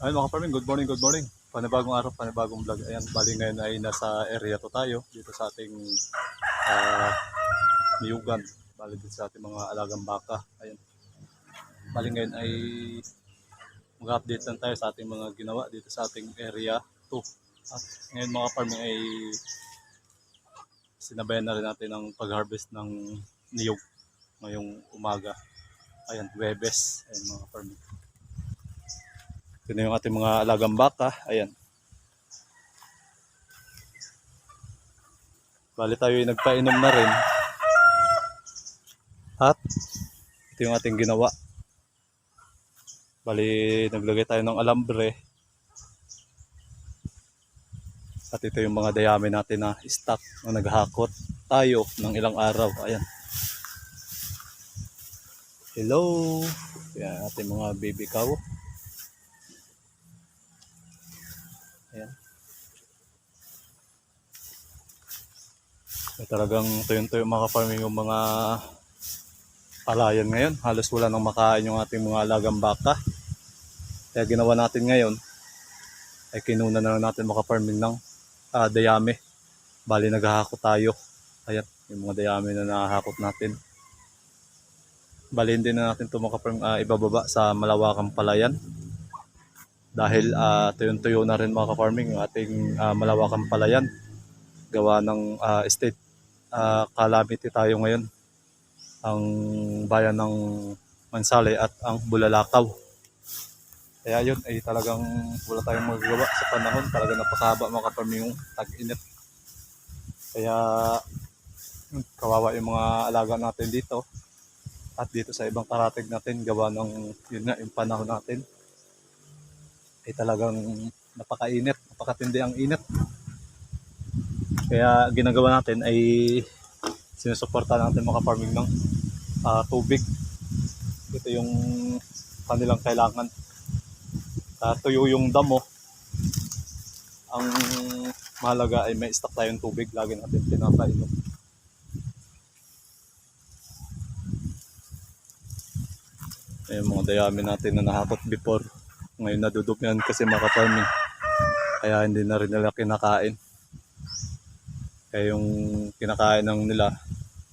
Ayun mga farming, good morning, good morning. Panibagong araw, panibagong vlog. Ayan, bali ngayon ay nasa area to tayo, dito sa ating uh, niyugan. Bali dito sa ating mga alagang baka. Ayan, bali ngayon ay mag-update lang tayo sa ating mga ginawa dito sa ating area 2. At ngayon mga farming ay sinabayan na rin natin ang pag-harvest ng niyog ngayong umaga. Ayan, Webes. Ayan mga farming. Ito na yung ating mga alagang baka. Ayan. Bali tayo ay nagpainom na rin. At ito yung ating ginawa. Bali naglagay tayo ng alambre. At ito yung mga dayami natin na stock na naghakot tayo ng ilang araw. Ayan. Hello. Ayan ating mga baby cow. Ayan. Ay, talagang tuyo-tuyo mga farming yung mga palayan ngayon. Halos wala nang makain yung ating mga alagang baka. Kaya ginawa natin ngayon ay kinuna na natin maka-farming ng dayami. Bali naghahakot tayo. Ayan, yung mga dayami na nahahakot natin. Bali hindi na natin ito maka-farm ibababa sa malawakang palayan. Dahil tuyo-tuyo na rin mga ka-farming yung ating malawakang palayan. Gawa ng state calamity tayo ngayon. Ang bayan ng Mansale at ang Bulalakaw. Kaya yun ay talagang wala tayong magagawa sa panahon. Talagang napakahaba mga ka-farming yung tag-init. Kaya kawawa yung mga alaga natin dito. At dito sa ibang karatig natin gawa ng yun nga yung panahon natin. Ay talagang napakainit, napakatindi ang init. Kaya ginagawa natin ay sinusuporta natin mga farming ng tubig. Ito yung kanilang kailangan. Tuyo yung damo. Ang mahalaga ay may stock tayong tubig. Lagi natin pinapainom. Yung mga dayami natin na nahakot before. Ngayon nadudupyan kasi mga farming. Kaya hindi na rin nila kinakain. Kaya yung kinakain ng nila,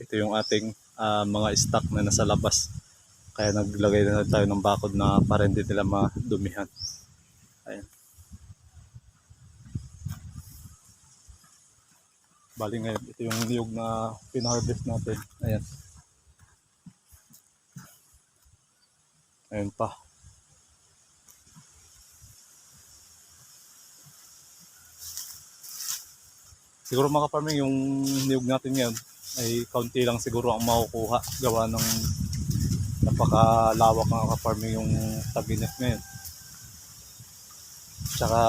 ito yung ating mga stock na nasa labas. Kaya naglagay na tayo ng bakod na para hindi nila madumihan. Ayan. Bali ngayon, ito yung niyog na pina-harvest natin. Ayan. Ayan pa. Siguro mga farming yung niyog natin ngayon ay kaunti lang siguro ang makukuha. Gawa ng napakalawak mga ka-farming yung tag-init ngayon. Tsaka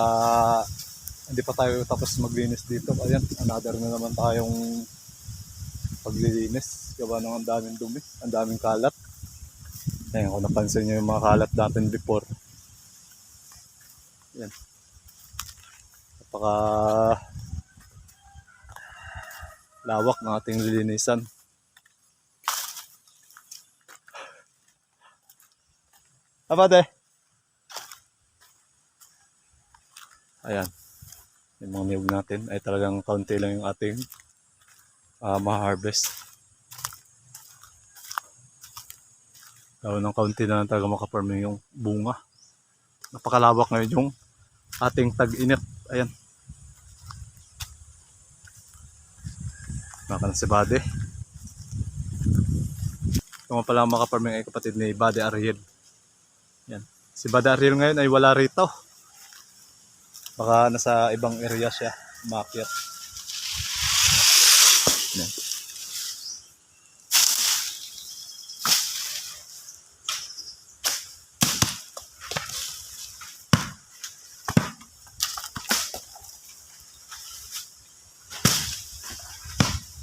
hindi pa tayo tapos maglinis dito. Ayan, another na naman tayong paglilinis. Gawa ng ang daming dumi, ang daming kalat. Ayan, kung napansin nyo yung mga kalat natin before. Ayan. Napaka lawak ng ating lilinisan. Abade. Ayan. Yung mga niyog natin ay talagang kaunti lang yung ating ma-harvest. Gawin ng kaunti na lang talaga makaparming yung bunga. Napakalawak ngayon yung ating tag-init. Ayan. Baka na si Bade. Ito nga pala mga kaparming ay kapatid ni Bade Ariel. Ayan. Si Bade Ariel ngayon ay wala rito. Baka nasa ibang area siya umakyat. Ayan.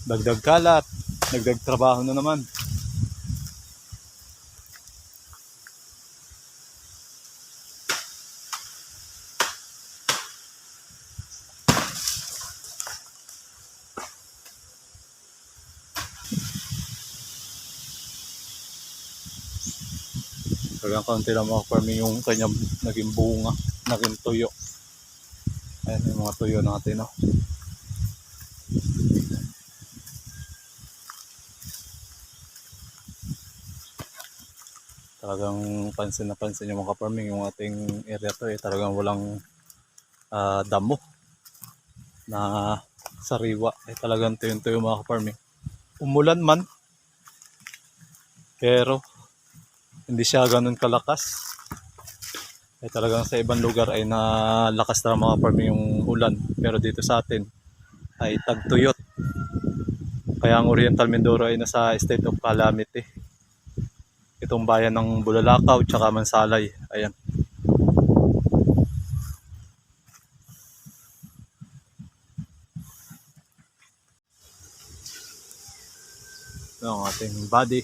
Dagdag kalat, dagdag trabaho na naman. Talagang kaunti lang mga farming yung kanyang naging bunga, naging tuyo. Ayan yung mga tuyo natin, no? Talagang pansin na pansin yung mga farming yung ating area to, talagang walang damo na sariwa. Talagang tuyo mga farming. Umulan man, pero hindi siya ganun kalakas. Talagang sa ibang lugar ay nalakas na mga farming yung ulan, pero dito sa atin ay tagtuyot. Kaya ang Oriental Mindoro ay nasa state of calamity. Itong bayan ng Bulalakaw tsaka Mansalay. Ayan. Ito ang ating body.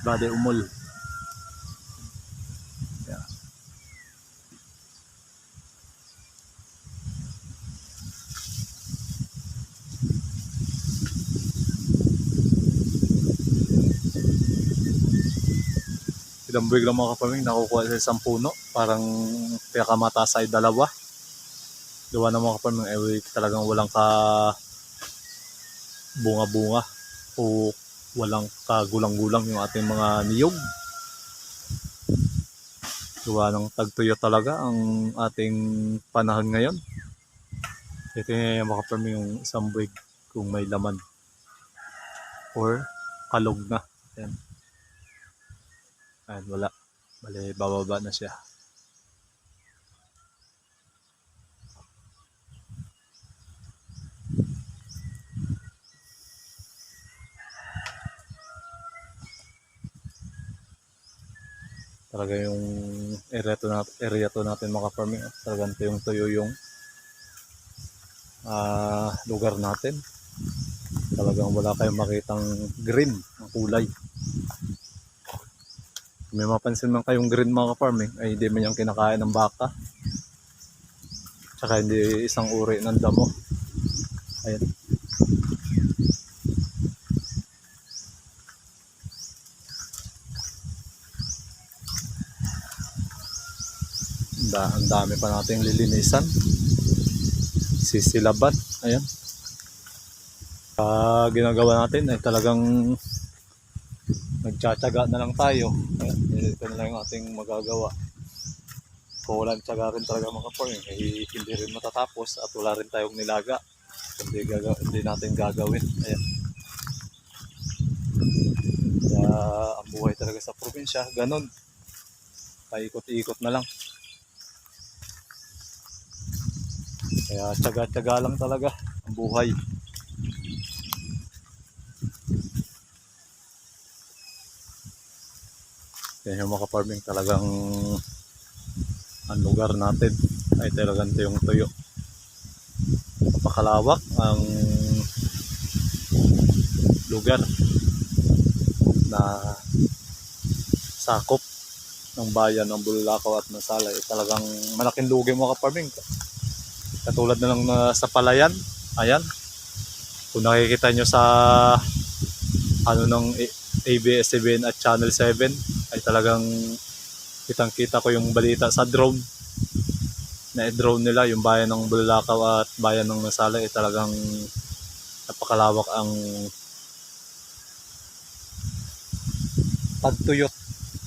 Body umol. Ayan. Ilang buwig lang mga kapaming nakukuha sa isang puno. Parang pinakamataas ay 2. Gawa ng mga kapaming ay talagang walang bunga-bunga o walang kagulang-gulang yung ating mga niyog. Gawa ng tagtuyo talaga ang ating panahon ngayon. Ito yung mga kapaming yung isang buwig kung may laman or kalog na. Ayan. Ayan, wala. Bale, bababa na siya. Talaga yung area to natin mga farming. Talagang tuyo yung lugar natin. Talagang wala kayong makitang green ang kulay. May mapansin man kayong green mga farming ay hindi man yung kinakain ng baka. Tsaka hindi isang uri ng damo. Ayan. Ang dami pa nating lilinisan. Sisilaban. Ayan. Ginagawa natin ay talagang nagtsatsaga na lang tayo. Ayan. Ito na lang yung ating magagawa. Kung walang tsaga rin talaga mga farming ay hindi rin matatapos at wala rin tayong nilaga. Hindi natin gagawin. Ayan. Kaya ang buhay talaga sa probinsya, ganun. Paikot-ikot na lang. Kaya tsaga-tsaga lang talaga ang buhay. Kaya yung mga farming talagang ang lugar natin ay talagang tuyong-tuyo. Napakalawak ang lugar na sakop ng bayan ng Bulalakaw at Mansalay. Talagang malaking lugi mga farming. Katulad na lang sa Palayan. Ayan. Kung nakikita nyo sa ng ABS-CBN at Channel 7 ay talagang kitang-kita ko yung balita sa drone. Na-drone nila yung bayan ng Bulalakaw at bayan ng Mansalay ay talagang napakalawak ang tagtuyot.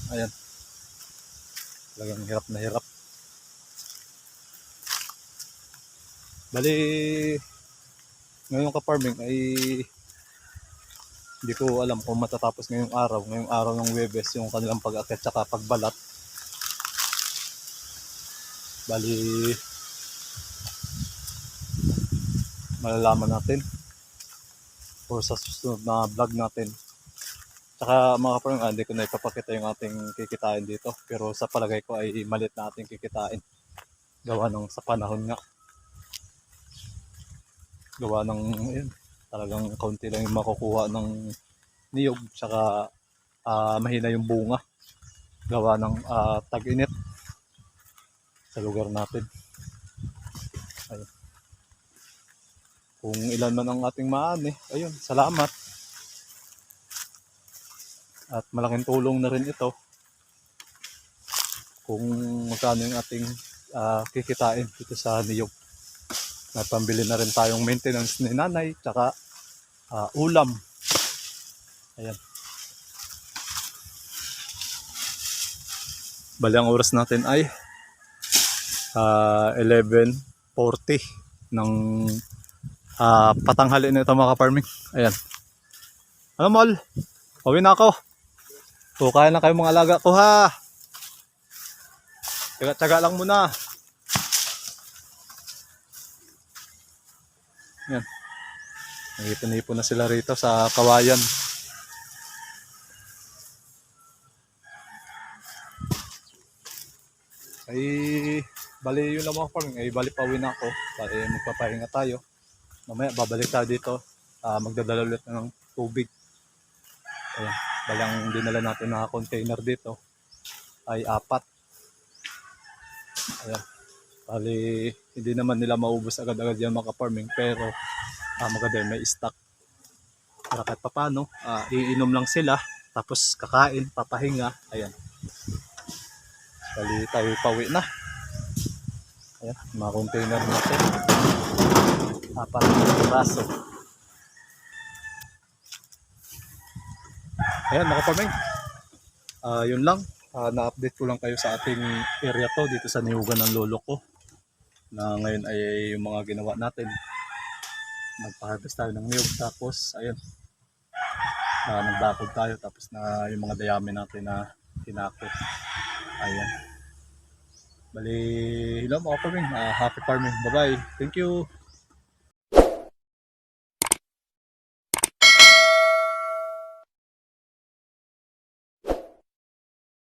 Ayan. Talagang hirap na hirap. Bali, ngayon ka-farming ay hindi ko alam kung matatapos ngayong araw ng Huwebes yung kanilang pag-akit tsaka pagbalat. Bali, malalaman natin or sa susunod na vlog natin. Tsaka mga ka-farming, hindi ko na ipapakita yung ating kikitain dito, pero sa palagay ko ay malit na ating kikitain. Gawa ng sa panahon nga. Gawa ng yun, talagang kaunti lang yung makukuha ng niyog tsaka mahina yung bunga gawa ng tag-init sa lugar natin. Ayun. Kung ilan man ang ating maani, ayun, salamat at malaking tulong na rin ito kung magkano yung ating kikitain dito sa niyog. Napambili na rin tayong maintenance ni nanay, tsaka ulam. Ayan. Bali ang oras natin ay 11:40 ng patanghali na ito mga farming. Ayan. Ano mol? Pauwi na ako. So, kaya na kayo mga alaga ko ha. Tsaga-tsaga lang muna. Yan. Nagipon-ipon na sila rito sa kawayan. Ay, bali yun lang mga farming. Ay, bali pauwi na ako. Bali magpapahinga tayo. Mamaya babalik tayo dito. Magdadala ulit ng tubig. Ayan. Bali ang dinala natin na container dito ay 4. Ayan. Bali, hindi naman nila maubos agad-agad yan mga farming, pero maganda may stock. Para kahit papano, iinom lang sila, tapos kakain, papahinga. Ayan. Bali tayo pauwi na. Ayan, mga container natin. 4 na baso. Ayan mga farming. Yun lang. Na-update ko lang kayo sa ating area to dito sa niyugan ng lolo ko. Na ngayon ay yung mga ginawa natin. Nagpa-harvest tayo ng niyog, tapos ayun. Nagbakod tayo, tapos na yung mga dayami natin na tinakot. Ayan. Bali, hello mga farming. Happy farming. Bye-bye. Thank you.